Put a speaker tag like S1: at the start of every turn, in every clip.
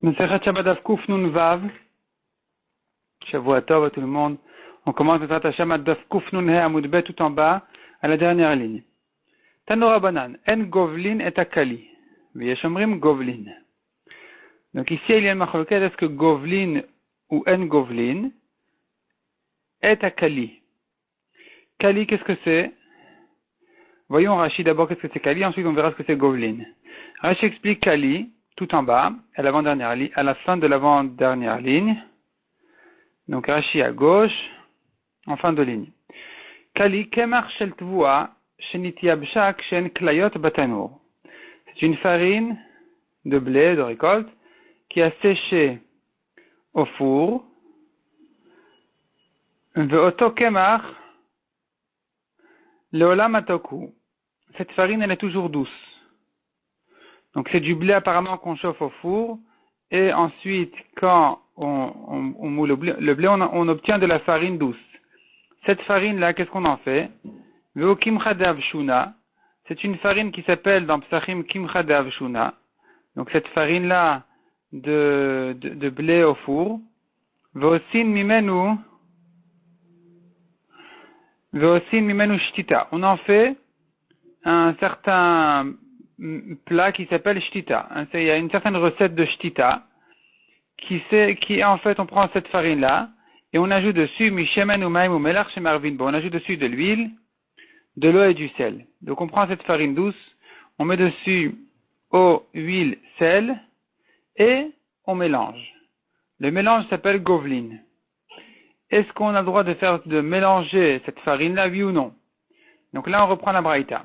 S1: Mesechet Shabbat Daf Kuf Nun Vav. Shavua Tov à tout le monde. On commence Mesechet Shabbat Daf Kuf Nun He Amud Bet tout en bas, à la dernière ligne. Tanora Banan, En Govlin et Akali. V'yeshomrim Govlin. Donc ici il y a une machloket, est-ce que Govlin ou En Govlin est Akali? Kali, qu'est-ce que c'est? Voyons Rashi d'abord qu'est-ce que c'est Kali, ensuite on verra ce que c'est Govlin. Rashi explique Kali, tout en bas, à l'avant-dernière ligne, à la fin de l'avant-dernière ligne. Donc Rashi à gauche, en fin de ligne. Kali kemar shel tvua shenitiabshak shen klayot batanur. C'est une farine de blé, de récolte, qui a séché au four. Ve'oto kemar leolam atoku. Cette farine, elle est toujours douce. Donc c'est du blé apparemment qu'on chauffe au four, et ensuite quand on moule le blé, on obtient de la farine douce. Cette farine-là, qu'est-ce qu'on en fait? Veo kimcha d'avshuna, c'est une farine qui s'appelle dans Psachim kimcha d'avshuna. Donc cette farine-là de blé au four. Veosin mimenu shtita. On en fait un certain plat qui s'appelle shtita. Il y a une certaine recette de shtita qui est en fait, on prend cette farine-là et on ajoute dessus mishemen ou maim ou melach shemarvin. Bon, on ajoute dessus de l'huile, de l'eau et du sel. Donc on prend cette farine douce, on met dessus eau, huile, sel et on mélange. Le mélange s'appelle govlin. Est-ce qu'on a le droit de mélanger cette farine-là, oui ou non? Donc là on reprend la braïta.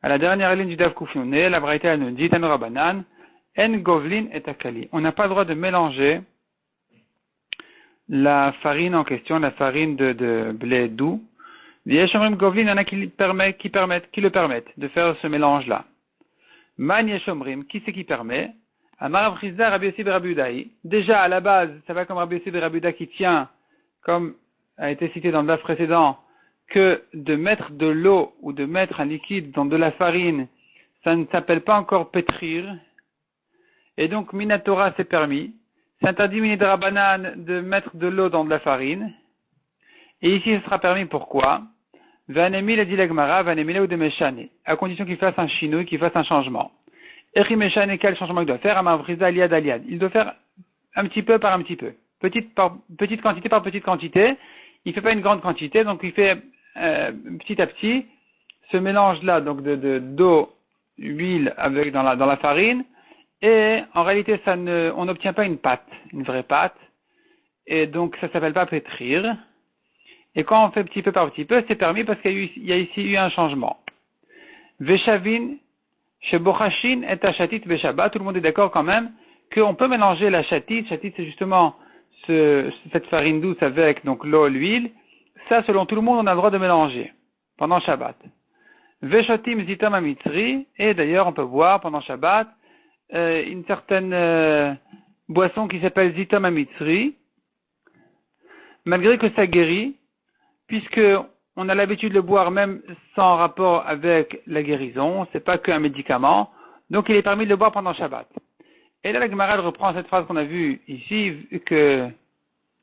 S1: À la dernière ligne du Daf Kuf Nun, la braïta nous dit Tanora Banan, En Govlin et Akali. On n'a pas le droit de mélanger la farine en question, la farine de blé doux. Yeshomrim Govlin, il y en a qui le permettent de faire ce mélange-là. Man Yeshomrim, qui c'est qui permet? Amar Rav Chizda Rabbi Yossi ben Rabbi Yudaï. Déjà à la base, ça va comme Rabbi Yossi ben Rabbi Yudaï qui tient, comme a été cité dans le Daf précédent, que de mettre de l'eau ou de mettre un liquide dans de la farine, ça ne s'appelle pas encore pétrir. Et donc, Minatora, c'est permis. C'est interdit, Minadrabanan, de mettre de l'eau dans de la farine. Et ici, ce sera permis pourquoi? Vanemil a dit l'agmara, vanemil ou de meshane. À condition qu'il fasse un chinouille, qu'il fasse un changement. Eri meshane, quel changement il doit faire? Amavriza aliad aliad. Il doit faire un petit peu par un petit peu. Petite quantité par petite quantité. Il fait pas une grande quantité, donc il fait petit à petit ce mélange-là, donc d'eau, huile avec dans la farine, et en réalité on n'obtient pas une pâte, une vraie pâte, et donc ça s'appelle pas pétrir. Et quand on fait petit peu par petit peu, c'est permis parce qu'il y a ici eu un changement. Veshavin, shebochashin et achatit veshabat, tout le monde est d'accord quand même qu'on peut mélanger la chatit. Chatit, c'est justement cette farine douce avec donc l'eau, l'huile. Ça, selon tout le monde, on a le droit de mélanger pendant Shabbat. Veshotim zitom amitri, et d'ailleurs, on peut boire pendant Shabbat une certaine boisson qui s'appelle zitom amitri, malgré que ça guérit, puisque on a l'habitude de le boire même sans rapport avec la guérison, c'est pas qu'un médicament, donc il est permis de le boire pendant Shabbat. Et là, la Gemara reprend cette phrase qu'on a vue ici, que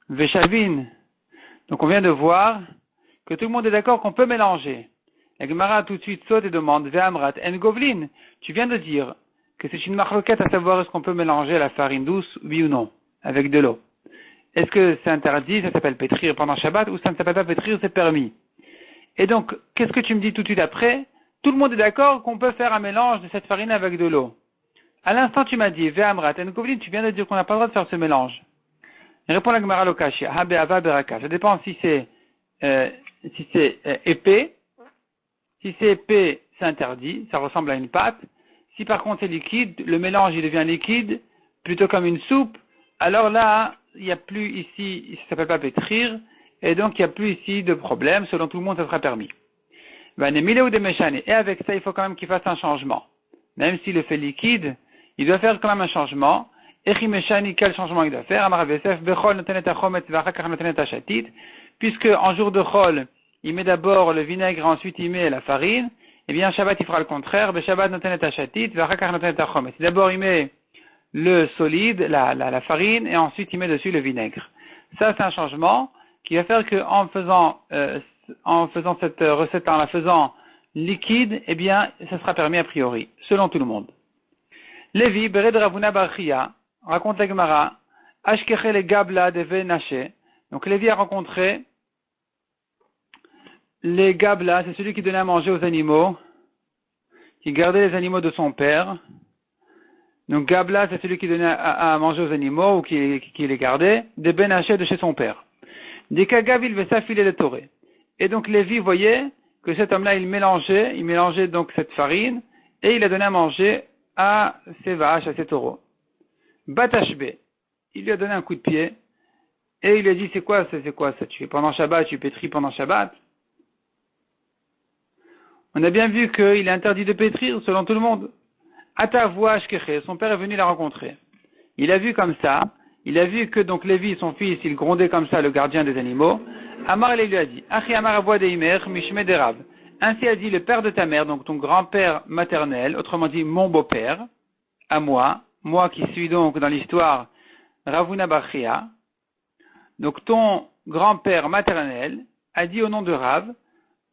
S1: Veshavin. Donc on vient de voir que tout le monde est d'accord qu'on peut mélanger. La Gemara tout de suite saute et demande Ve'amrat en Govlin. Tu viens de dire que c'est une machloket à savoir est-ce qu'on peut mélanger la farine douce, oui ou non, avec de l'eau. Est-ce que c'est interdit, ça s'appelle pétrir pendant Shabbat, ou ça ne s'appelle pas pétrir, c'est permis? Et donc, qu'est-ce que tu me dis tout de suite après? Tout le monde est d'accord qu'on peut faire un mélange de cette farine avec de l'eau. À l'instant, tu m'as dit Ve'amrat en Govlin, tu viens de dire qu'on n'a pas le droit de faire ce mélange. Répond la Gemara Lokashia, Habe'ava Beraka. Ça dépend si c'est épais. Si c'est épais, c'est interdit, ça ressemble à une pâte. Si par contre c'est liquide, le mélange il devient liquide, plutôt comme une soupe, alors là, il n'y a plus ici, ça ne s'appelle pas pétrir, et donc il n'y a plus ici de problème, selon tout le monde ça sera permis. Et avec ça, il faut quand même qu'il fasse un changement. Même s'il le fait liquide, il doit faire quand même un changement. Quel changement il doit faire? Puisque en jour de Chol, il met d'abord le vinaigre, ensuite il met la farine, et bien Shabbat il fera le contraire. D'abord il met le solide, la farine, et ensuite il met dessus le vinaigre. Ça, c'est un changement qui va faire que en faisant cette recette, en la faisant liquide, eh bien, ça sera permis a priori, selon tout le monde. Lévi, Bered Ravuna Barchia, raconte la Gemara, Ashkeche le Gabla deve Naché. Donc Lévi a rencontré les Gabla, c'est celui qui donnait à manger aux animaux, qui gardait les animaux de son père. Donc Gabla, c'est celui qui donnait à manger aux animaux ou qui les gardait, des Benaché de chez son père. Des Kagavil Vesafile de Toré. Et donc Lévi voyait que cet homme-là, il mélangeait donc cette farine, et il a donné à manger à ses vaches, à ses taureaux. Batashbe, il lui a donné un coup de pied, et il lui a dit, c'est quoi ça, tu fais pendant Shabbat, tu pétris pendant Shabbat. On a bien vu qu'il est interdit de pétrir selon tout le monde. Atavoua Ashkeche, son père est venu la rencontrer. Il a vu comme ça, il a vu que donc Lévi, son fils, il grondait comme ça le gardien des animaux. Amar lui a dit, Achi Amar Avoua Deimer, Mishme Derav. Ainsi a dit le père de ta mère, donc ton grand-père maternel, autrement dit mon beau-père, à moi qui suis donc dans l'histoire Ravuna Bachia. Donc ton grand-père maternel a dit au nom de Rav,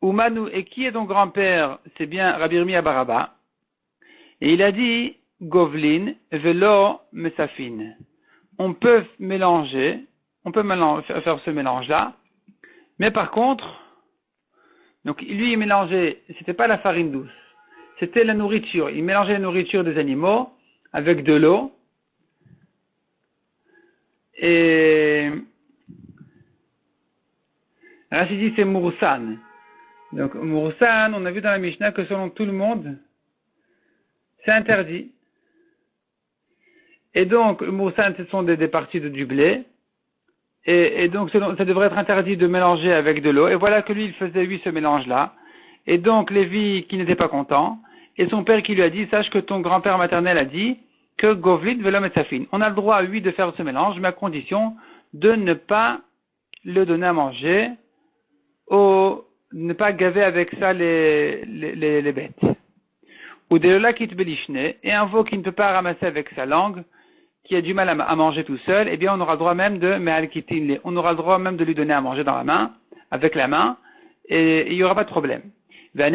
S1: Umanu, et qui est ton grand-père? C'est bien Rabbi Yirmiyah Baraba. Et il a dit, Govlin, Velo, Mesafin. On peut faire ce mélange-là, mais par contre, donc lui il mélangeait, c'était pas la farine douce, c'était la nourriture. Il mélangeait la nourriture des animaux avec de l'eau, et Rachid dit c'est Moursan. Donc Moursan, on a vu dans la Mishnah que selon tout le monde, c'est interdit. Et donc, Moursan, ce sont des parties du blé. Et donc, ça devrait être interdit de mélanger avec de l'eau. Et voilà que lui, il faisait, ce mélange-là. Et donc, Lévi, qui n'était pas content, et son père qui lui a dit, sache que ton grand-père maternel a dit que Govlit velom et safin. On a le droit, oui, de faire ce mélange, mais à condition de ne pas le donner à manger, ne pas gaver avec ça les bêtes. Ou de la kit belishne, et un veau qui ne peut pas ramasser avec sa langue, qui a du mal à manger tout seul, eh bien on aura le droit même on aura le droit même de lui donner à manger dans la main, avec la main, et il n'y aura pas de problème. Mais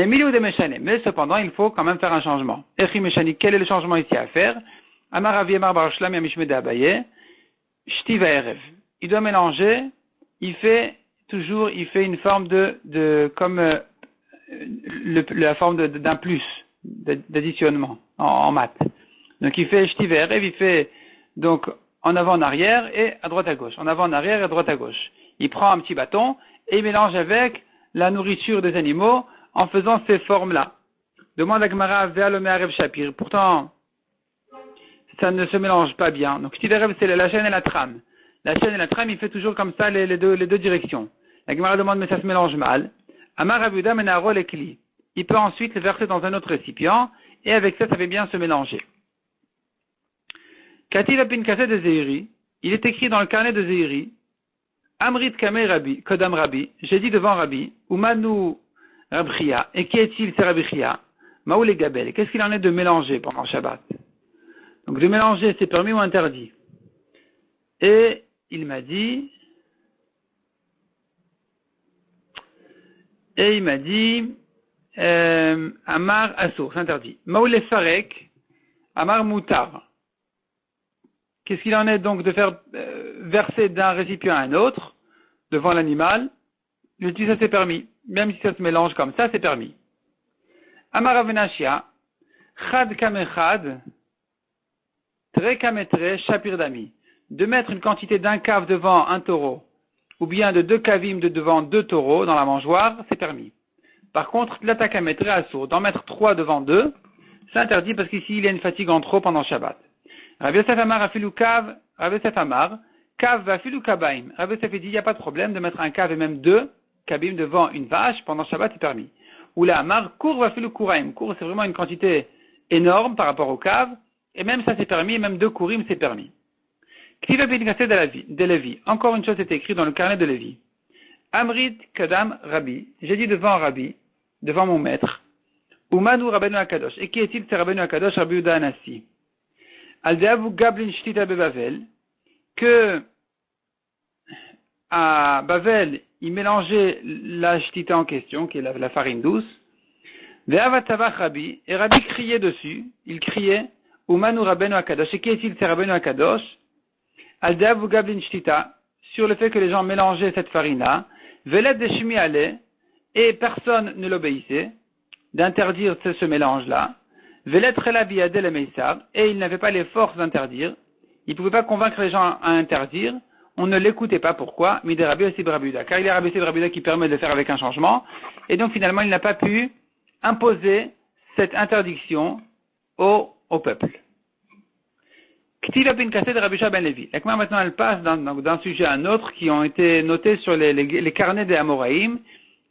S1: cependant, il faut quand même faire un changement. Quel est le changement ici à faire? Il doit mélanger, il fait une forme comme la forme d'un plus, d'additionnement en maths. Donc il fait shtiv erev, il fait donc en avant en arrière et à droite à gauche, en avant en arrière et à droite à gauche. Il prend un petit bâton et il mélange avec la nourriture des animaux en faisant ces formes-là. Demande à Gemara ve'alome arev shapir. Pourtant, ça ne se mélange pas bien. Donc shtiv erev, c'est la chaîne et la trame. La chaîne et la trame, il fait toujours comme ça les deux directions. La Gemara demande mais ça se mélange mal. Amar Rabuda menaro lekli. Il peut ensuite le verser dans un autre récipient et avec ça fait bien se mélanger. Kativ apin kaset de Zeiri, il est écrit dans le carnet de Zeiri, Amrit kamei Rabbi, Kodam Rabbi, j'ai dit devant Rabbi, Umanu Rabchia, et qui est-il, c'est Rabchia, Maou les Gabel, qu'est-ce qu'il en est de mélanger pendant Shabbat? Donc de mélanger, c'est permis ou interdit? Et il m'a dit, Amar Assour, c'est interdit. Maou les Farek, Amar Moutar. Qu'est-ce qu'il en est donc de faire verser d'un récipient à un autre, devant l'animal? Je dis ça c'est permis. Même si ça se mélange comme ça, c'est permis. Amar Avenashia, Chad Kamechad, Tre Kametre, Shapir Dami. De mettre une quantité d'un cave devant un taureau, ou bien de 2 kavim devant 2 taureaux dans la mangeoire, c'est permis. Par contre, l'ata Kametre Assour, d'en mettre 3 devant 2, c'est interdit parce qu'ici il y a une fatigue en trop pendant Shabbat. Rabbi Yosef Amar afilu kav, Rabbi Yosef Amar, kav afilu kabaim. Rabbi Yosef dit, il n'y a pas de problème de mettre un kav et même 2 kabim devant une vache pendant Shabbat, c'est permis. Ou la Amar, kour afilu kuraim. Kour, c'est vraiment une quantité énorme par rapport au kav, et même ça c'est permis, et même 2 kurim c'est permis. Ktiva bin Kassé de Lévi. Encore une chose est écrite dans le carnet de Lévi. Amrit kadam Rabbi. J'ai dit devant Rabbi, devant mon maître, Umanu Rabbeinu Akadosh. Et qui est-il, c'est Rabbeinu Akadosh, Rabbi Yehuda Anassi. Aldeavu Gablin Shtita Bebavel, que à Bavel, il mélangeait la shtita en question, qui est la farine douce. Ve'avatavach Rabbi, et Rabbi criait dessus, il criait, Umanu Rabbeinu Akadosh, et qui est-il, c'est Rabbeinu Akadosh, Aldeavu Gablin Shtita, sur le fait que les gens mélangeaient cette farine-là, Velet Deshmi Ale, et personne ne l'obéissait, d'interdire ce mélange-là, Velet Relavi Adel Meissar, et il n'avait pas les forces d'interdire, il ne pouvait pas convaincre les gens à interdire, on ne l'écoutait pas. Pourquoi? Midé Rabbi aussi Rabbi Yehuda. Car il y a Rabbi Yehuda qui permet de le faire avec un changement. Et donc finalement, il n'a pas pu imposer cette interdiction au peuple. Ktiva bin Kassé de Rabbi Shua ben Levi. Et maintenant, elle passe d'un sujet à un autre qui ont été notés sur les carnets des Amoraïm.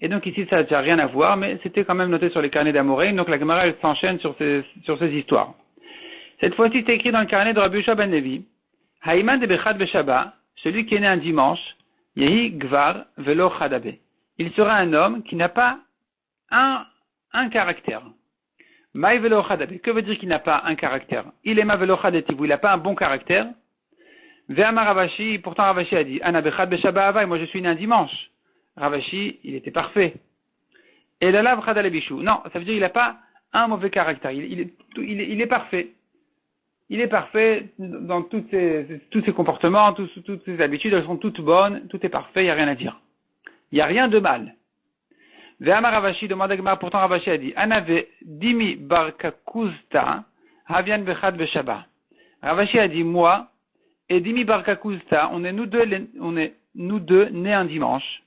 S1: Et donc ici, ça n'a rien à voir, mais c'était quand même noté sur les carnets des Amoraïm. Donc la Gemara, elle s'enchaîne sur ces histoires. Cette fois-ci, c'est écrit dans le carnet de Rabbi Shua ben Levi. Haïman de Bechad Beshaba. Celui qui est né un dimanche, Yehi Gvar Velo Chadabe. Il sera un homme qui n'a pas un caractère. Maï Velo Chadabe. Que veut dire qu'il n'a pas un caractère? Il est ma Velo Chadativou. Il n'a pas un bon caractère. Ve'amar Ravashi. Pourtant Ravashi a dit, Ana Bechad Beshaba Havai. Moi je suis né un dimanche. Ravashi, il était parfait. Et Lalav Chadale Bishou. Non, ça veut dire qu'il n'a pas un mauvais caractère. Il est parfait. Il est parfait dans tous ses comportements, toutes ses habitudes, elles sont toutes bonnes, tout est parfait, il n'y a rien à dire. Il n'y a rien de mal. Ve'amar Ravashi, demande à Gemara, pourtant Ravashi a dit, Anave dimi barkakuzta, havian bechad beshaba. Ravashi a dit, moi, et dimi barkakuzta, on est nous deux nés un dimanche.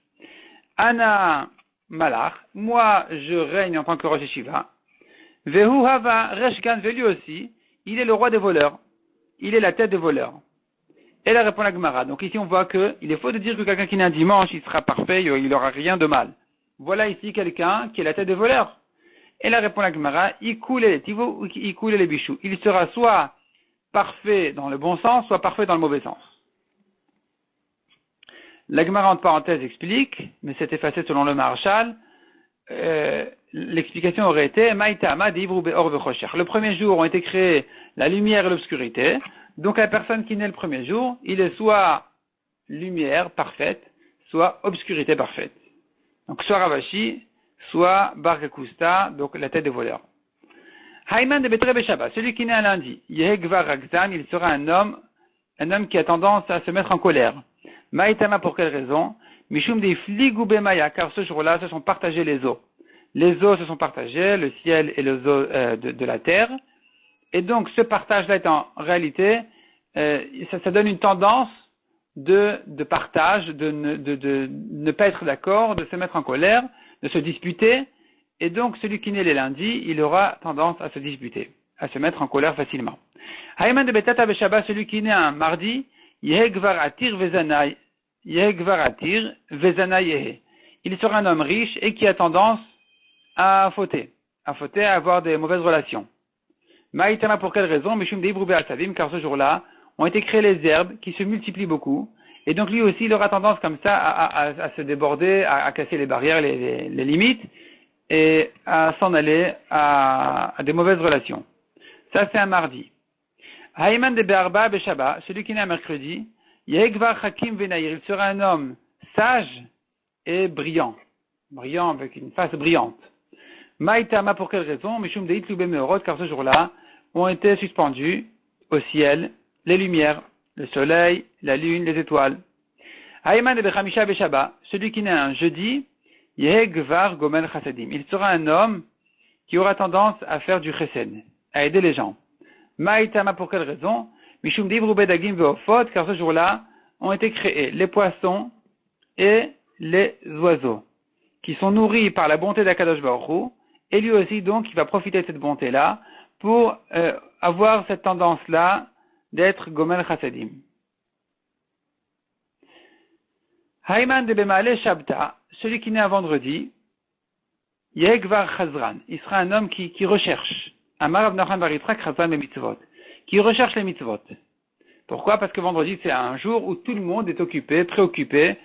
S1: Ana malach, moi je règne en tant que Rosh Yeshiva. Vehu hava reshgan, lui aussi, il est le roi des voleurs. Il est la tête des voleurs. Et là répond la Gemara. Donc ici on voit qu'il est faux de dire que quelqu'un qui est un dimanche, il sera parfait, il n'aura rien de mal. Voilà ici quelqu'un qui est la tête des voleurs. Et là répond la Gemara, il coule les tivos ou il coule les bichous. Il sera soit parfait dans le bon sens, soit parfait dans le mauvais sens. La Gemara entre parenthèses explique, mais c'est effacé selon le Maharshal, l'explication aurait été le premier jour ont été créés la lumière et l'obscurité. Donc la personne qui naît le premier jour, il est soit lumière parfaite, soit obscurité parfaite. Donc soit Ravashi, soit Barkakusta, donc la tête des voleurs. Haïman de Betre Beshaba, celui qui naît un lundi, Yehegvar Rakzan, il sera un homme qui a tendance à se mettre en colère. Maïtama, pour quelle raison? Mishum de Fligou Bemaya, car ce jour-là se sont partagés les eaux. Les eaux se sont partagées, le ciel et les eaux de la terre. Et donc ce partage-là est en réalité, ça donne une tendance de partage, de ne pas être d'accord, de se mettre en colère, de se disputer. Et donc celui qui naît les lundis, il aura tendance à se disputer, à se mettre en colère facilement. Haïman de Betata Beshaba, celui qui naît un mardi, Yehegvar Atir Vezanay. Il sera un homme riche et qui a tendance à fauter, à avoir des mauvaises relations. Maïtama, pour quelle raison? Mishum Deibroube Asadim, car ce jour-là ont été créées les herbes qui se multiplient beaucoup, et donc lui aussi il aura tendance comme ça à se déborder, à casser les barrières, les limites, et à s'en aller à des mauvaises relations. Ça c'est un mardi. Haïman de Be'arba Beshaba, celui qui naît un mercredi, Yehegvar Hakim Venaïr, il sera un homme sage et brillant avec une face brillante. Maïtama, pour quelle raison? Mishum Deit Lube Meorot, car ce jour-là ont été suspendus au ciel les lumières, le soleil, la lune, les étoiles. Haïman de Bechamisha Beshaba, celui qui naît un jeudi, Yehegvar Gomel Chasedim, il sera un homme qui aura tendance à faire du chesed, à aider les gens. Maïtama, pour quelle raison? Mishum Divrube Dagim Veofot, car ce jour-là ont été créés les poissons et les oiseaux, qui sont nourris par la bonté d'Akadosh Baruch Hu, et lui aussi donc il va profiter de cette bonté-là pour avoir cette tendance-là d'être Gomel Chasedim. Haïman de Bemale Shabta, celui qui naît un vendredi, Yehegvar Chazran, il sera un homme qui recherche. Amar Rav Nachman bar Yitzchak Chazran be mitzvot, qui recherche les mitzvot. Pourquoi? Parce que vendredi c'est un jour où tout le monde est préoccupé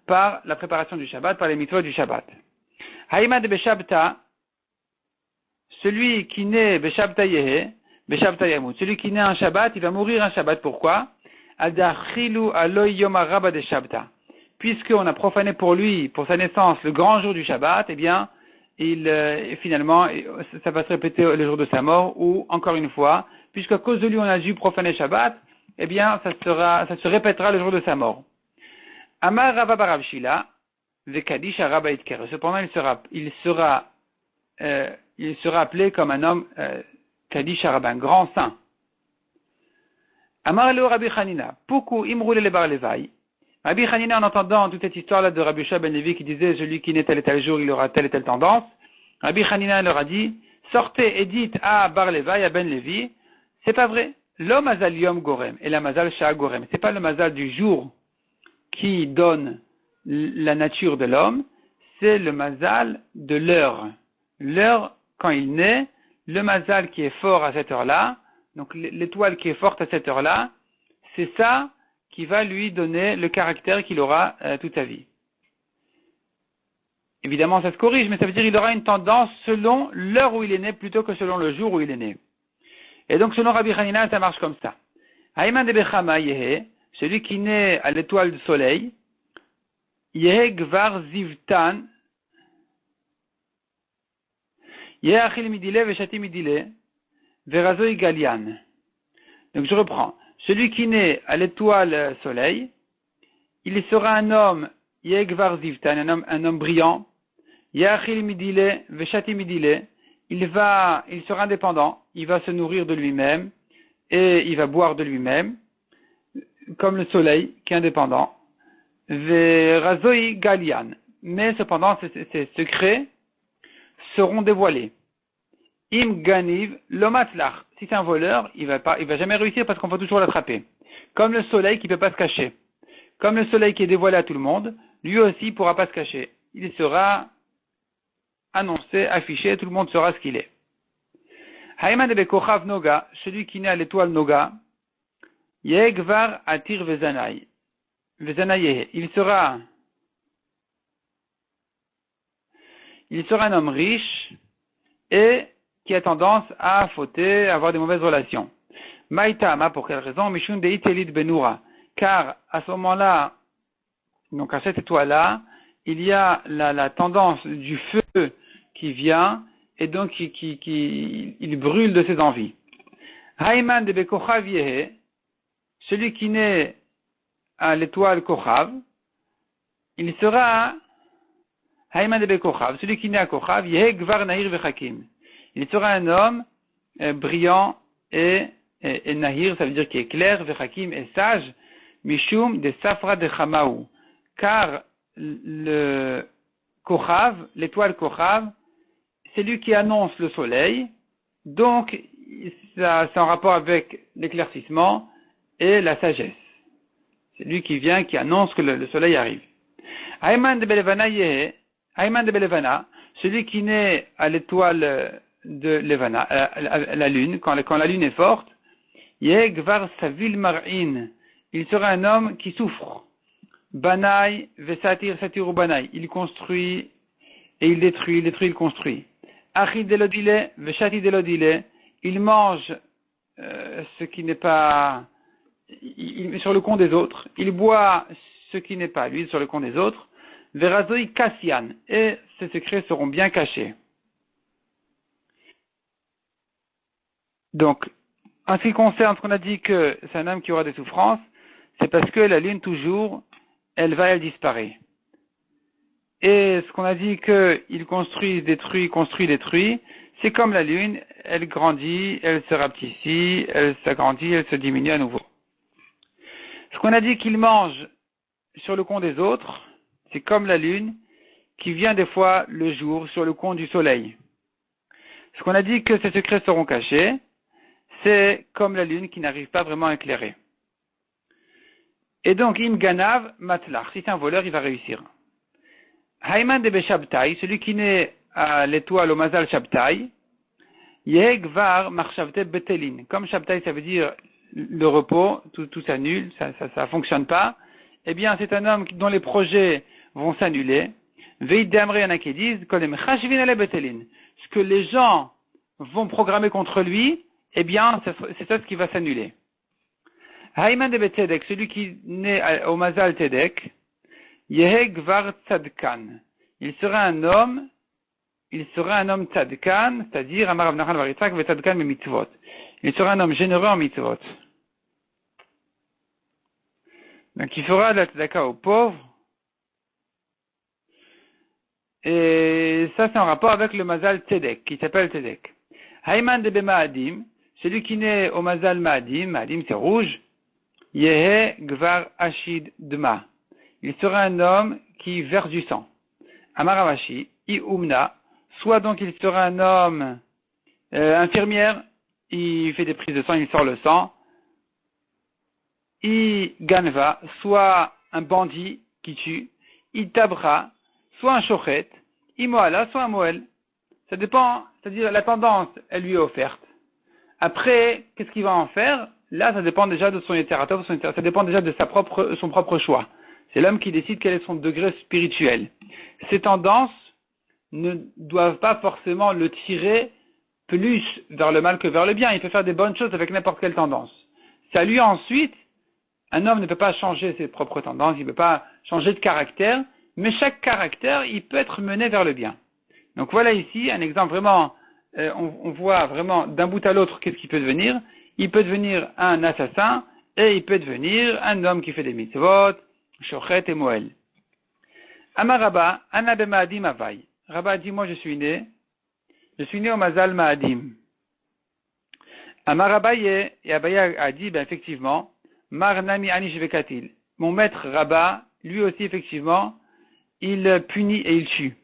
S1: par la préparation du Shabbat, par les mitzvot du Shabbat. Haïman de Beshabta, celui qui naît Beshabta Yehe, Beshabta yamut. Celui qui naît un Shabbat, il va mourir un Shabbat. Pourquoi? Adachilu aloy yom haraba de Shabta. Puisqu'on a profané pour lui, pour sa naissance, le grand jour du Shabbat, eh bien, finalement, ça va se répéter le jour de sa mort, ou encore une fois, puisqu'à cause de lui on a dû profaner Shabbat, eh bien, ça se répétera le jour de sa mort. Amar Rava bar Rav Shila, vekadish haraba itker. Cependant, il sera appelé comme un homme Kadish haraba, un grand saint. Amar Leo Rabbi Chanina, Poukou imroule le bar levai. Rabbi Chanina, en entendant toute cette histoire-là de Rabbi Shua ben Levi qui disait celui qui naît tel et tel jour, il aura telle et telle tendance, Rabbi Chanina leur a dit, sortez et dites à Bar Levi, à Ben Levi, c'est pas vrai. L'homme mazal yom gorem et la mazal shah gorem. C'est pas le mazal du jour qui donne la nature de l'homme, c'est le mazal de l'heure. L'heure, quand il naît, le mazal qui est fort à cette heure-là, donc l'étoile qui est forte à cette heure-là, c'est ça qui va lui donner le caractère qu'il aura toute sa vie. Évidemment, ça se corrige, mais ça veut dire qu'il aura une tendance selon l'heure où il est né plutôt que selon le jour où il est né. Et donc, selon Rabbi Hanina, ça marche comme ça. Haïman de Bechama Yehe, celui qui naît à l'étoile du soleil, Yehe Gvar Zivtan, Yehe Achil Midile Veshati Midile, Verazoi Galian. Donc, je reprends. Celui qui naît à l'étoile soleil, il sera un homme, Yegvar Zivtan, un homme brillant, Yachil Midile, Veshati Midile, il sera indépendant, il va se nourrir de lui-même, et il va boire de lui-même, comme le soleil qui est indépendant. Verazoi Galian. Mais cependant, ces secrets seront dévoilés. Im Ganiv Lomatlach. Si c'est un voleur, il va jamais réussir parce qu'on va toujours l'attraper. Comme le soleil qui ne peut pas se cacher. Comme le soleil qui est dévoilé à tout le monde, lui aussi ne pourra pas se cacher. Il sera annoncé, affiché, tout le monde saura ce qu'il est. Haïman de Bekochav Noga, celui qui naît à l'étoile Noga, Yegvar Atir Vezanai. Vezanaye. Il sera un homme riche et qui a tendance à fauter, à avoir des mauvaises relations. Maïtama, pour quelle raison? Mishun de Itelit Benura. Car à ce moment-là, donc à cette étoile-là, il y a la tendance du feu qui vient et donc il brûle de ses envies. Haïman de Bekochav Yehe, celui qui naît à l'étoile Kochav, il sera Haïman de Bekochav, celui qui naît à Kochav, Yehe Gvar Nahir Vechakim. Il sera un homme brillant et Nahir, ça veut dire qu'il est clair, Vechakim est sage, Mishum de Safra de Chamaou. Car le Kochav, l'étoile Kochav, c'est lui qui annonce le soleil, donc ça c'est en rapport avec l'éclaircissement et la sagesse. C'est lui qui vient, qui annonce que le soleil arrive. Haïman de Belevana Yehe, Haïman de Belevana, celui qui naît à l'étoile de Levana, la lune, quand la lune est forte, Yehe Gvar Savil Mar'in, il sera un homme qui souffre. Banaï, Vesatir, Satiru Banaï, il construit et il détruit, il construit. Achid Delodile, Veshati Delodile, il mange ce qui n'est pas, sur le compte des autres, il boit ce qui n'est pas lui, sur le compte des autres. Verazoi Kassian, et ses secrets seront bien cachés. Donc, en ce qui concerne ce qu'on a dit que c'est un homme qui aura des souffrances, c'est parce que la lune toujours, elle disparaît. Et ce qu'on a dit qu'il construit, détruit, c'est comme la lune, elle grandit, elle se rapetissit, elle s'agrandit, elle se diminue à nouveau. Ce qu'on a dit qu'il mange sur le compte des autres, c'est comme la lune qui vient des fois le jour sur le compte du soleil. Ce qu'on a dit que ces secrets seront cachés, c'est comme la lune qui n'arrive pas vraiment à éclairer. Et donc, im ganav matlach, si c'est un voleur, il va réussir. Haïman de Beshabtai, celui qui naît à l'étoile au Mazal Shabtai, Yegvar Marshavte Betelin. Comme Shabtai, ça veut dire le repos, tout s'annule, ça fonctionne pas. Eh bien, c'est un homme dont les projets vont s'annuler. Veidamre, il y en a qui disent, Kolem Chashvin ale Betelin. Ce que les gens vont programmer contre lui, eh bien, c'est ça ce qui va s'annuler. Haïman de Betzedek, celui qui naît au Mazal Tedek, Yehe Gvar Tzadkan. Il sera un homme Tzadkan, c'est-à-dire Amar Rav Nachman bar Yitzchak ve Tzadkan be mitzvot. Il sera un homme généreux en mitzvot. Donc il fera de la tzedaka aux pauvres. Et ça c'est en rapport avec le Mazal Tzedek, qui s'appelle Tzedek. Haïman de Bemaadim, celui qui naît au Mazal Maadim, Maadim c'est rouge, Yehe Gvar Ashid Dma. Il sera un homme qui verse du sang. Amaravashi, I Umna, soit donc il sera un homme infirmière, il fait des prises de sang, il sort le sang. I Ganva, soit un bandit qui tue. I Tabra, soit un shochet. I Moala, soit un Moel. Ça dépend, c'est-à-dire la tendance, elle lui est offerte. Après, qu'est-ce qu'il va en faire? Là, ça dépend déjà de son littérateur, ça dépend déjà de son propre choix. C'est l'homme qui décide quel est son degré spirituel. Ces tendances ne doivent pas forcément le tirer plus vers le mal que vers le bien. Il peut faire des bonnes choses avec n'importe quelle tendance. Ça lui ensuite, un homme ne peut pas changer ses propres tendances, il ne peut pas changer de caractère, mais chaque caractère, il peut être mené vers le bien. Donc voilà ici un exemple vraiment, on voit vraiment d'un bout à l'autre qu'est-ce qu'il peut devenir. Il peut devenir un assassin et il peut devenir un homme qui fait des mitzvot, shochet et moel. Amar Rabba, Ana be Maadim Avai. Rabba dit, moi je suis né au Mazal Maadim. Amar Abaye, et Abaye a dit, effectivement, Mar Nami Ani Shvekatil. Mon maître Rabba, lui aussi effectivement, il punit et il tue.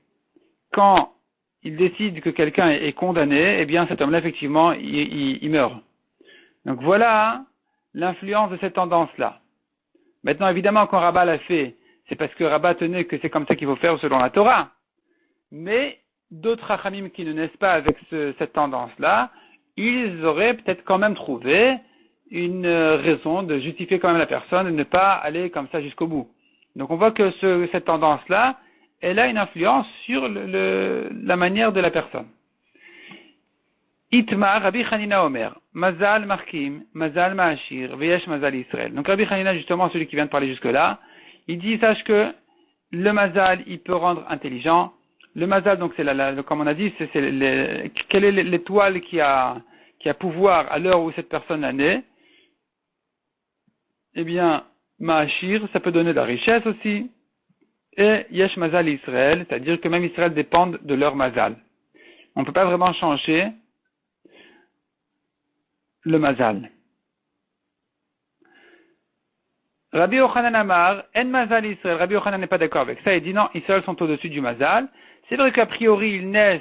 S1: Quand il décide que quelqu'un est condamné, eh bien cet homme-là effectivement, il meurt. Donc voilà l'influence de cette tendance-là. Maintenant évidemment quand Rabba l'a fait, c'est parce que Rabba tenait que c'est comme ça qu'il faut faire selon la Torah. Mais d'autres Rachamim qui ne naissent pas avec cette tendance-là, ils auraient peut-être quand même trouvé une raison de justifier quand même la personne et de ne pas aller comme ça jusqu'au bout. Donc on voit que cette tendance-là, elle a une influence sur la manière de la personne. Itmar, Rabbi Hanina Omer, Mazal Markim, Mazal Ma'ashir, Veyesh Mazal Israël. Donc Rabbi Hanina, justement, celui qui vient de parler jusque-là, il dit, sache que le Mazal, il peut rendre intelligent. Le Mazal, donc c'est comme on a dit, quelle est l'étoile qui a pouvoir à l'heure où cette personne est née. Eh bien, Ma'ashir, ça peut donner de la richesse aussi. Et Yesh Mazal Israël, c'est-à-dire que même Israël dépend de leur Mazal. On ne peut pas vraiment changer le Mazal. Rabbi Yochanan Amar, En Mazal Israël. Rabbi Yochanan n'est pas d'accord avec ça. Il dit non, Israël sont au-dessus du Mazal. C'est vrai qu'a priori, ils naissent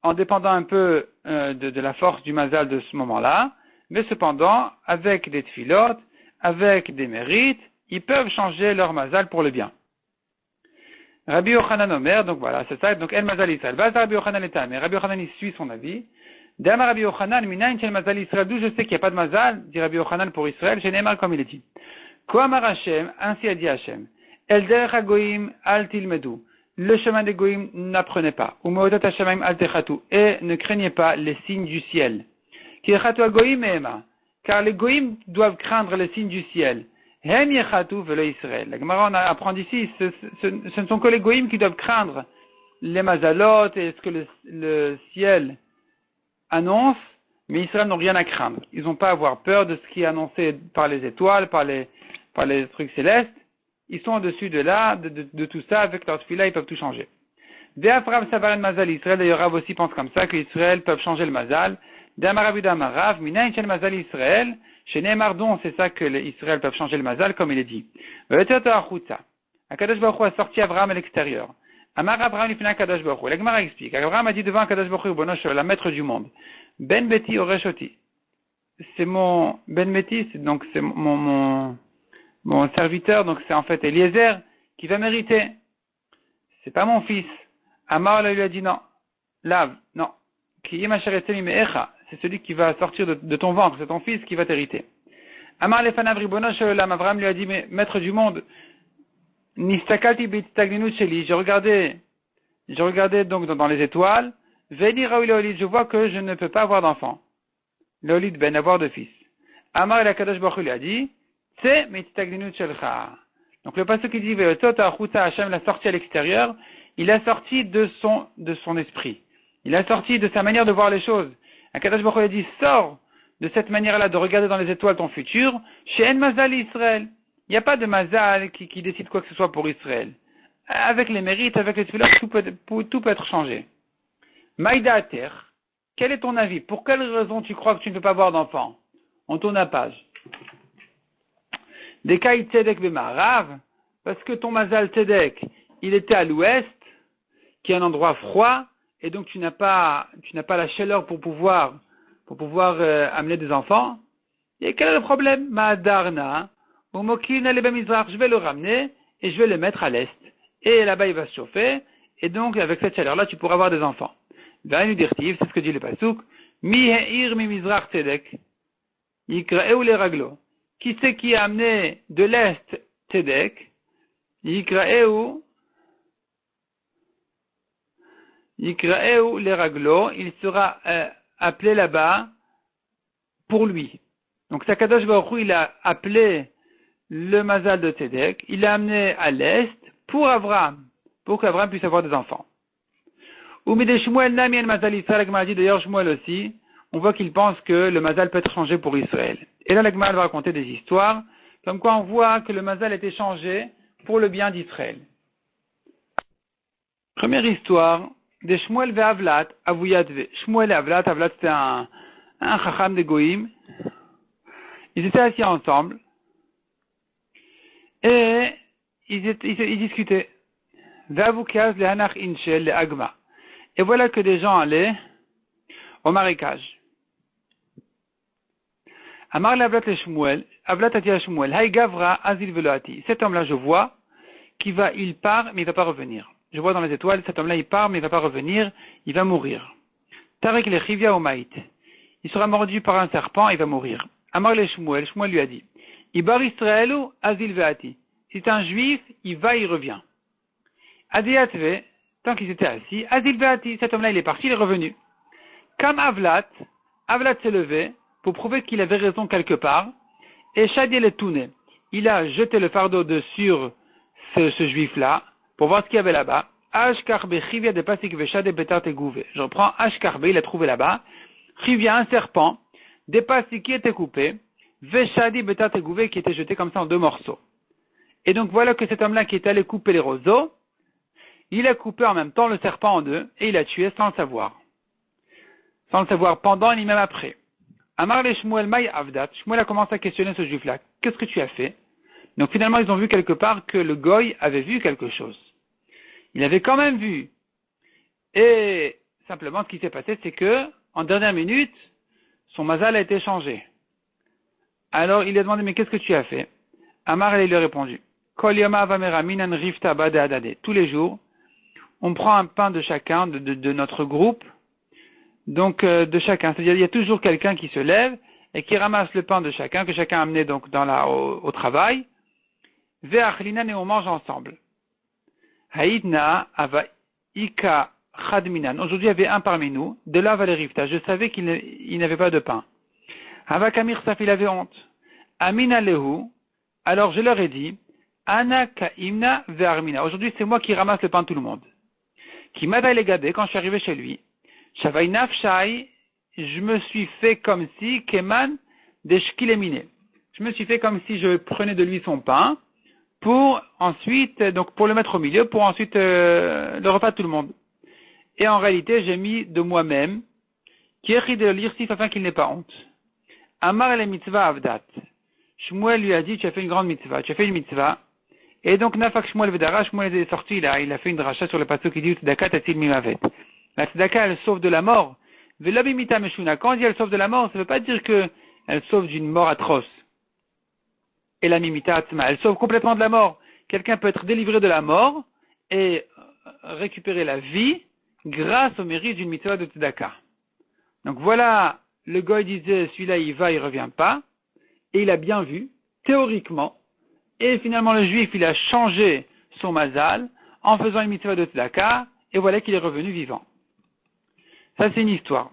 S1: en dépendant un peu de la force du Mazal de ce moment-là. Mais cependant, avec des tfilotes, avec des mérites, ils peuvent changer leur Mazal pour le bien. Rabbi Yochanan Omer, donc voilà, c'est ça, donc El Mazal Israël. Baz Rabbi Yochanan est mais Rabbi Yochanan il suit son avis. Dama Rabbi Yochanan, Minayin Shel Mazal Israël, d'où je sais qu'il n'y a pas de Mazal, dit Rabbi Yochanan pour Israël, chez Neymar comme il est dit. Koamar Hashem, ainsi a dit Hashem. El Derech HaGoyim Al Tilmedu. Le chemin des Goyim n'apprenez pas. Umeotot Hashemayim Al Techatu. Et ne craignez pas les signes du ciel. Ki Yechatu HaGoyim Ema. Car les Goyim doivent craindre les signes du ciel. Hem Yechatu Velo Israël. La Gemara apprend d'ici, ce ne sont que les Goyim qui doivent craindre les Mazalot et ce que le ciel annonce, mais Israël n'ont rien à craindre. Ils n'ont pas à avoir peur de ce qui est annoncé par les étoiles, par les trucs célestes. Ils sont au-dessus de tout ça, avec leur tefila, ils peuvent tout changer. Ve'afrav Savaren Mazal Israël, d'ailleurs Rav aussi pense comme ça, qu'Israël peuvent changer le Mazal. De'amarav Udamarav, Minayin Shel Mazal Israël, chez Neymardon, c'est ça que les Israël peuvent changer le Mazal, comme il est dit. Ve'etot Achutza. Akadosh Baruch Hu a sorti Abraham à l'extérieur. Amar Abraham lifnei Akadosh Baruch Hu. La Gemara explique. Abraham a dit devant Akadosh Baruch Hu, Bono Shel, la maître du monde. Ben Beti Oreshoti. C'est mon, Ben Beti, c'est mon serviteur, donc c'est en fait Eliezer qui va mériter. C'est pas mon fils. Amar lui a dit non. Lav, non. C'est celui qui va sortir de ton ventre, c'est ton fils qui va t'hériter. Amar lefanav ribono shel olam. Avraham lui a dit, mais maître du monde, nistakalti b'itaglinut sheli. Je regardais donc dans les étoiles. Vedi raouli oli. Je vois que je ne peux pas avoir d'enfant. Lolid ben, avoir de fils. Amar el Akadosh Baruch Hu lui a dit, c'est mitztagdinut shelcha. Donc le passage qui dit, Ve'otot ha'achutza Hashem l'a sorti à l'extérieur, il a sorti de son esprit. Il a sorti de sa manière de voir les choses. Akadosh Baruch Hu a dit, sors de cette manière-là de regarder dans les étoiles ton futur, chez En Mazal Israël. Il n'y a pas de Mazal qui décide quoi que ce soit pour Israël. Avec les mérites, avec les tefilot, tout peut être changé. Maïda Ater, quel est ton avis? Pour quelle raison tu crois que tu ne peux pas avoir d'enfant? On tourne la page. Des Kai Tzedek Bemarav, parce que ton Mazal Tzedek, il était à l'ouest, qui est un endroit froid, et donc tu n'as pas la chaleur pour pouvoir amener des enfants. Et quel est le problème? Ma'adarna, ou Mokina Lebemizrach, je vais le ramener, et je vais le mettre à l'est. Et là-bas, il va se chauffer, et donc, avec cette chaleur-là, tu pourras avoir des enfants. Vainu dirtiv, c'est ce que dit le Pasuk, Mi he'ir mi mizrach tzedek, yikra'eu le raglo. Qui c'est qui a amené de l'est tzedek, yikra'eu le raglo, il sera appelé là-bas pour lui. Donc, Sakadosh Baruch Hu, il a appelé le mazal de tzedek, il l'a amené à l'est pour qu'Abraham puisse avoir des enfants. Ou mais des Shmuel Nami el Mazal Israël, la dit d'ailleurs Shmuel aussi, on voit qu'il pense que le Mazal peut être changé pour Israël. Et là, la Gemara va raconter des histoires, comme quoi on voit que le Mazal a été changé pour le bien d'Israël. Première histoire, de Shmuel ve Avlat, Avuyadve. Shmuel et Avlat, Avlat c'était un chacham de Goïm. Ils étaient assis ensemble, et ils discutaient. Vavukaz le Hanach Inchel le Agma. Et voilà que des gens allaient au marécage. Amar l'Avlat le Shmuel, Avlat a dit à Shmuel, Hay Gavra Azil Veloati. Cet homme-là, je vois, il part, mais il ne va pas revenir. Je vois dans les étoiles, cet homme-là, il part, mais il ne va pas revenir, il va mourir. Tarek le Chivia Omaït. Il sera mordu par un serpent, il va mourir. Amar le Shmuel, Shmuel lui a dit, Ibar Israëlu Azil Veati. Si c'est un juif, il va, il revient. Adiyatve, tant qu'ils étaient assis, Azil Veati, cet homme-là, il est parti, il est revenu. Comme Avlat s'est levé pour prouver qu'il avait raison quelque part, et Shadi le Touné, il a jeté le fardeau sur ce juif-là, pour voir ce qu'il y avait là-bas. Ashkarbe Chivia de Pasik Veshade Betar Tegouvé. Je reprends Ashkarbe, il a trouvé là-bas. Chivia, un serpent, des Pasik qui était coupé, Veshadi Betar Tegouvé qui était jeté comme ça en deux morceaux. Et donc voilà que cet homme-là qui est allé couper les roseaux, il a coupé en même temps le serpent en deux, et il a tué sans le savoir. Sans le savoir pendant et ni même après. Amar le Shmuel Maï Avdat, Shmuel a commencé à questionner ce juif-là. Qu'est-ce que tu as fait? Donc finalement, ils ont vu quelque part que le Goy avait vu quelque chose. Il avait quand même vu. Et simplement, ce qui s'est passé, c'est que, en dernière minute, son mazal a été changé. Alors, il a demandé, mais qu'est-ce que tu as fait? Amar, il lui a répondu, Kol yama avamera minan rifta bade adade. Tous les jours, on prend un pain de chacun, de notre groupe, donc de chacun. C'est-à-dire, il y a toujours quelqu'un qui se lève et qui ramasse le pain de chacun, que chacun a amené donc au travail. Ve'achlinan, et on mange ensemble. Haïdna ava ika chadminan. Aujourd'hui, il y avait un parmi nous, de là va les rifta. Je savais qu'il n'avait pas de pain. Hava kamir saf, il avait honte. Amina lehu. Alors je leur ai dit, Ana kaimna ve'armina. Aujourd'hui, c'est moi qui ramasse le pain de tout le monde. Qui m'a legabé quand je suis arrivé chez lui. Shavai nafshai, je me suis fait comme si keman deshkilemine. Je me suis fait comme si je prenais de lui son pain, pour ensuite, donc pour le mettre au milieu, pour ensuite le repas de tout le monde. Et en réalité, j'ai mis de moi-même, qui écrit de l'irtif afin qu'il n'ait pas honte. Amar le mitzvah avdat. Shmuel lui a dit, tu as fait une grande mitzvah, tu as fait une mitzvah. Et donc, Nafak Shmuel Vedara, Shmuel est sorti là, il a fait une dracha sur le pasuk qui dit, Tzedaka tatil mimavet. La tzedaka, elle sauve de la mort. Velabimita meshuna. Quand on dit elle sauve de la mort, ça ne veut pas dire qu'elle sauve d'une mort atroce. Et la mimita atzma, elle sauve complètement de la mort. Quelqu'un peut être délivré de la mort et récupérer la vie grâce au mérite d'une mitzvah de tzedaka. Donc voilà, le goy disait, celui-là il va, il revient pas. Et il a bien vu, théoriquement, et finalement le juif il a changé son mazal en faisant une mitzvah de tzedaka, et voilà qu'il est revenu vivant. Ça c'est une histoire.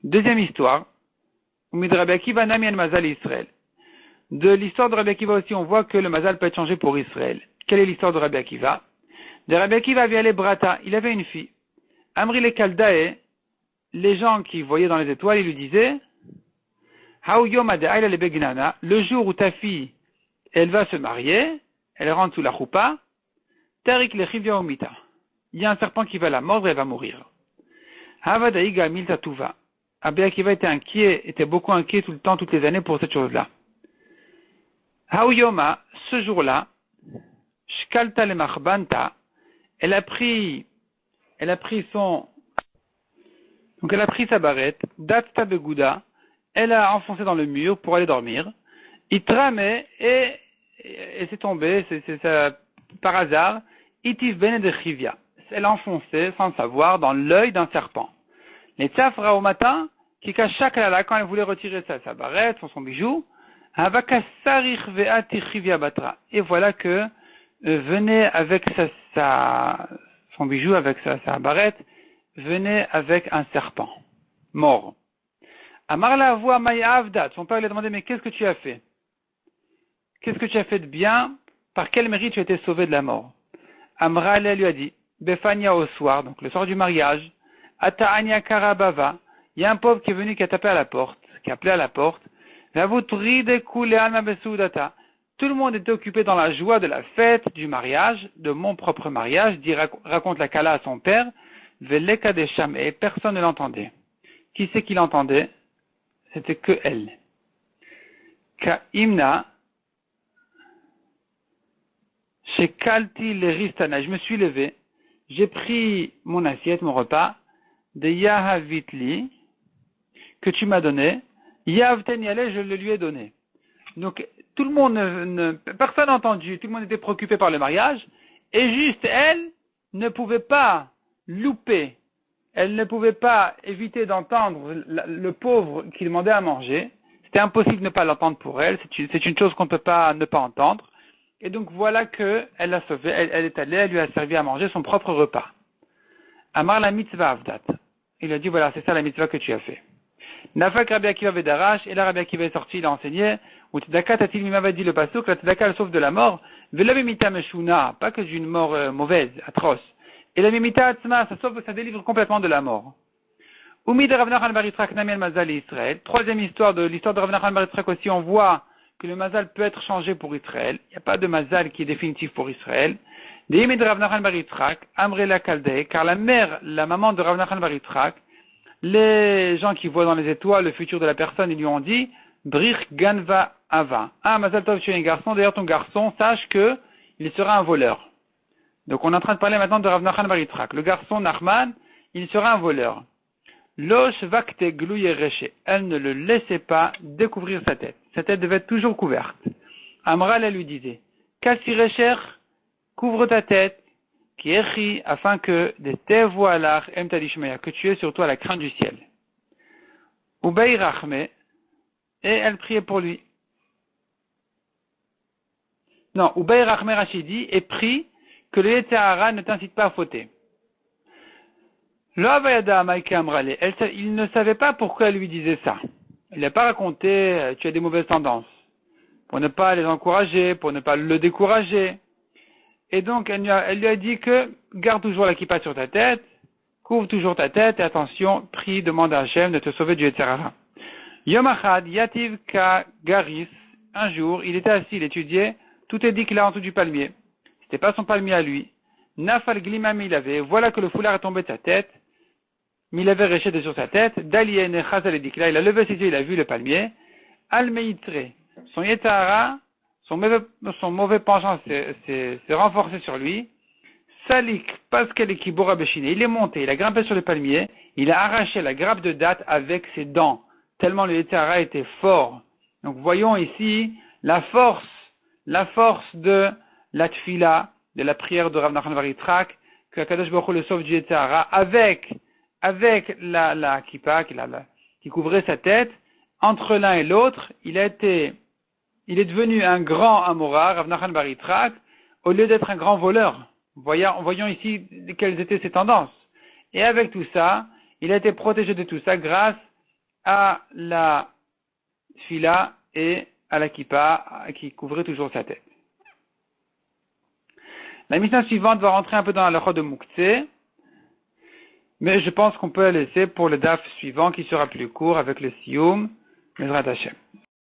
S1: Deuxième histoire, Ou de Rabbi Akiva Nami El Mazal Israël. De l'histoire de Rabbi Akiva aussi, on voit que le Mazal peut être changé pour Israël. Quelle est l'histoire de Rabbi Akiva? De Rabbi Akiva via les Brata, il avait une fille. Amri le Kaldae, les gens qui voyaient dans les étoiles, ils lui disaient le jour où ta fille, elle va se marier, elle rentre sous la choupa, Tarik le chivya omita. Il y a un serpent qui va la mordre et elle va mourir. Havadaïga milta tuva. Rabbi Akiva était beaucoup inquiet tout le temps, toutes les années pour cette chose-là. Haouyoma, ce jour-là, shkalta le machbanta, elle a pris sa barrette, datta begouda, elle a enfoncé dans le mur pour aller dormir, itrame, et c'est tombé, c'est ça, par hasard, itiv bene de chivya. Elle a enfoncé, sans savoir, dans l'œil d'un serpent. Les tzafra au matin, qui cacha quand elle voulait retirer sa barrette, son bijou, et voilà que venait avec son bijou, avec sa barrette, venait avec un serpent mort. Amar la voix Maya Avdat, son père lui a demandé, mais qu'est-ce que tu as fait? Qu'est-ce que tu as fait de bien? Par quel mérite tu as été sauvé de la mort? Amra lui a dit, Befania au soir, donc le soir du mariage, Ata'ania Karabava, il y a un pauvre qui est venu qui a tapé à la porte, qui a appelé à la porte, tout le monde était occupé dans la joie de la fête du mariage, de mon propre mariage, raconte la Kala à son père, et personne ne l'entendait. Qui c'est qui l'entendait? C'était que elle. Ka'imna, chez Kalti l'Eristana, je me suis levé, j'ai pris mon assiette, mon repas, de Yahavitli, que tu m'as donné, Yahavten Yale, je le lui ai donné. Donc, tout le monde personne n'a entendu, tout le monde était préoccupé par le mariage, et juste elle ne pouvait pas louper, elle ne pouvait pas éviter d'entendre le pauvre qui demandait à manger. C'était impossible de ne pas l'entendre pour elle, c'est une chose qu'on ne peut pas ne pas entendre. Et donc voilà que elle l'a sauvée, elle est allée, elle lui a servi à manger son propre repas. Amar la mitzvah avdat. Il a dit voilà, c'est ça la mitzvah que tu as fait. Nafak Rabbi Akiva Vedarash, et là Rabbi Akiva est sorti, il a enseigné, ou Tzedaka Tatil Mimava dit le pasuk, la Tzedaka elle sauve de la mort, Velamimita Meshuna, pas que d'une mort mauvaise, atroce. Et la Mimita Atzma, ça sauve, ça délivre complètement de la mort. Umi de Rav Nachman bar Yitzchak Nami el Mazal Israël. Troisième histoire de l'histoire de Rav Nachman bar Yitzchak aussi, on voit que le Mazal peut être changé pour Israël. Il n'y a pas de Mazal qui est définitif pour Israël. Deimi de Rav Nachman bar Yitzchak, Amrela Kaldei, car la maman de Rav Nachman bar Yitzchak, les gens qui voient dans les étoiles le futur de la personne, ils lui ont dit, Brich Ganva Ava. Ah, Mazal Tov, tu es un garçon, d'ailleurs ton garçon, sache que il sera un voleur. Donc on est en train de parler maintenant de Rav Nachman bar Yitzchak. Le garçon Nachman, il sera un voleur. Losh vakte glouye reche. Elle ne le laissait pas découvrir sa tête. Sa tête devait être toujours couverte. Amral, elle lui disait, Kassi recher, couvre ta tête, qui écrit, afin que de te voilar em tadishmeya, que tu aies sur toi la crainte du ciel. Ubei rachme, et elle priait pour lui. Non, Ubei rachme Rachidi, et prie que le Yetzirah ne t'incite pas à fauter. Il ne savait pas pourquoi elle lui disait ça. Il n'a pas raconté, tu as des mauvaises tendances, pour ne pas les encourager, pour ne pas le décourager. Et donc, elle lui a dit que, garde toujours la kippa sur ta tête, couvre toujours ta tête, et attention, prie, demande à Hachem de te sauver du Yetzirah. Yom Achad, Yativ Ka Garis, un jour, il était assis, il étudiait, tout est dit qu'il a en dessous du palmier. C'était pas son palmier à lui. Nafal Glima Milaveh, voilà que le foulard est tombé de sa tête, Milaveh réchette sur sa tête, Dalien Chazal Edikla, il a levé ses yeux, il a vu le palmier, Al Meitre, son Yetzirah, son mauvais penchant s'est renforcé sur lui. Salik, parce qu'elle est Kibora Béchiné, il est monté, il a grimpé sur le palmier, il a arraché la grappe de date avec ses dents, tellement le Yetzirah était fort. Donc voyons ici la force de la tfila, de la prière de Rav Nachman bar Yitzchak, que Akadosh Baruch Hu le sauve du Yetzirah avec la kippa qui couvrait sa tête. Entre l'un et l'autre, il est devenu un grand Amora, Rav Nachman bar Yitzchak, au lieu d'être un grand voleur. Voyons ici quelles étaient ses tendances. Et avec tout ça, il a été protégé de tout ça grâce à la tfila et à la kippa qui couvrait toujours sa tête. La Mishnah suivante va rentrer un peu dans la halakha de Mouktsé, mais je pense qu'on peut la laisser pour le daf suivant qui sera plus court avec le Siyum, Mezrat Hashem.